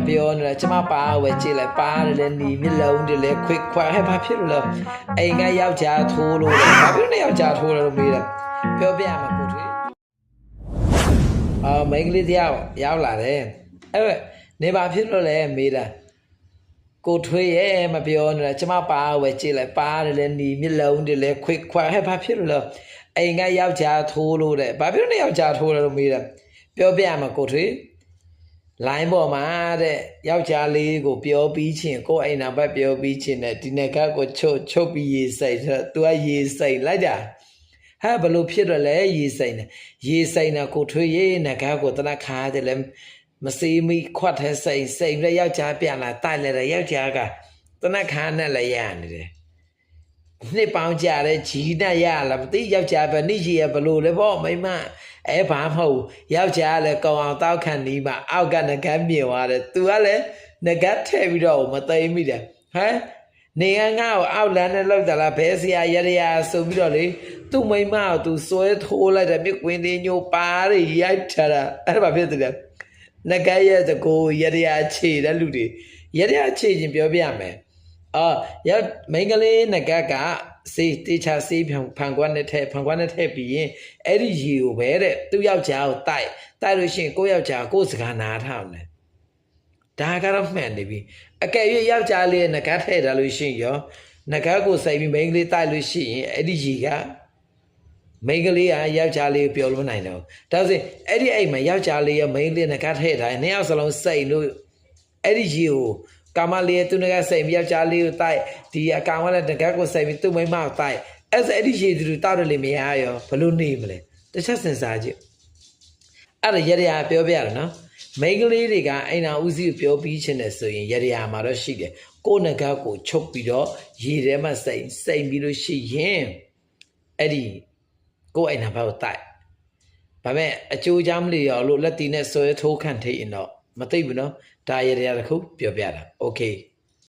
ပြောနေတာကျမပါဝယ်ကြည့်လိုက်ပါတယ်လေနီမျက်လုံးတွေလေခွိခွာဟဲ့ဘာဖြစ်လို့လဲအိမ်ကယောက်ျားထိုးလို့ဘာဖြစ်လို့ယောက်ျားထိုးလို့မေးတယ်ပြောပြမှာကိုထွေးမိန်းကလေးတယောက်ရောက်လာတယ်အဲ့နေဘာဖြစ်လို့လဲမေးတာကိုထွေးရဲ့မပြောနေတာကျမပါဝယ်ကြည့်လိုက်ပါတယ်လေနီမျက်လုံးတွေလေခွိခွာဟဲ့ဘာဖြစ်လို့လဲအိမ်ကယောက်ျားထိုးလို့တဲ့ဘာဖြစ်လို့ယောက်ျားထိုးလို့မေးတယ်ပြောပြမှာကိုထွေးလိုင်းပေါ်မှာတဲ့ယောက်ျားလေးကိုပြောပြီးချင်းကိုအိမ်နာဘက်ပြောပြီးချင်းနဲ့ဒီနေ့ကကိုချုပ်ပြီးရေစိတ်ဆိုတော့ तू ကရေစိတ်လိုက်တာဟဲ့ဘလို့ဖြစ်တော့လဲရေစိတ်နေကိုထွေးရေးနဂါကိုတနခါတယ်လဲမစီမီခွတ်ထဲစိတ်နဲ့ယောက်ျားပြန်လာတိုက်လဲတဲ့ယောက်ျားကတနခါနဲ့လည်းရနေတယ်နှစ်ပေါင်းကြတဲ့ဂျီနဲ့ရလာမသိယောက်ျားပဲနိကြီးရဘလို့လဲပေါ့မိမဘာမဟုတ်ယောက်ျားလည်းကောင်းအောင်တောက်ခံနီးမှာအောက်ကငကန်းမြင်သွားတယ်သူကလည်းငကန်းထည့်ပြီးတော့မသိမိတယ်ဟမ်နေငါ့ကိုအောက်လမ်းနဲ့လောက်တာလားဘဲဆရာရရဆိုပြီးတော့လေသူ့မိမကိုသူစွဲထိုးလိုက်တယ်မြကွင်းသေးညိုပါရရိုက်ထားတာအဲ့ဒါဖြစ်တယ်ငကန်းရဲ့တကိုရရခြေတဲ့လူတွေရရခြေချင်းပြောပြမယ်ရမိန်းကလေးငကကစေးတေချာစေးဖန်ကွက်နဲ့ထဲပြီးရင်အဲ့ဒီရေကိုပဲတဲ့သူ့ယောက်ျားကိုတိုက်လို့ရှိရင်ကိုယောက်ျားကိုစကားနားထောင်တယ်ဒါကတော့မှန်နေပြီအကယ်၍ယောက်ျားလေးငကထဲထားလို့ရှိရင်ရောငကကိုစိုက်ပြီးမိန်းကလေးတိုက်လို့ရှိရင်အဲ့ဒီရေကမိန်းကလေးကယောက်ျားလေးကိုပြောလို့နိုင်တော့ဒါဆိုရင်အဲ့ဒီအိမ်မှာယောက်ျားလေးရောမိန်းကလေးငကထဲထားရင်နှစ်ယောက်စလုံးစိတ်လို့အဲ့ဒီရေကိုကာမလေးသူငကစိတ်ပြီးယောက်ျားလေးကိုတိုက်ဒီအကောင်ကလည်းငကကိုစိတ်ပြီးသူ့မိန်းမကိုတိုက်အဲ့ဒီရေသူတောက်တယ်လေမရရောဘလို့နေမလဲတစ်ချက်စဉ်းစားကြည့်အဲ့ဒါရရပြောပြရနော်မိန်းကလေးတွေကအိမ်တော်ဦးစီးကိုပြောပြီးချင်းတယ်ဆိုရင်ရရမှာတော့ရှိတယ်ကိုငကကိုချုပ်ပြီးတော့ရေထဲမှာစိတ်ပြီးလို့ရှိရင်အဲ့ဒီကိုအိမ်တော်ဘက်ကိုတိုက်ဒါပေမဲ့အကျိုးချမ်းမလို့ရောလို့လက်တီနဲ့ဆွဲထိုးခန့်ထိတ်ရင်တော့မသိဘူးနော်ဒါရရတခုပြောပြတာโอเค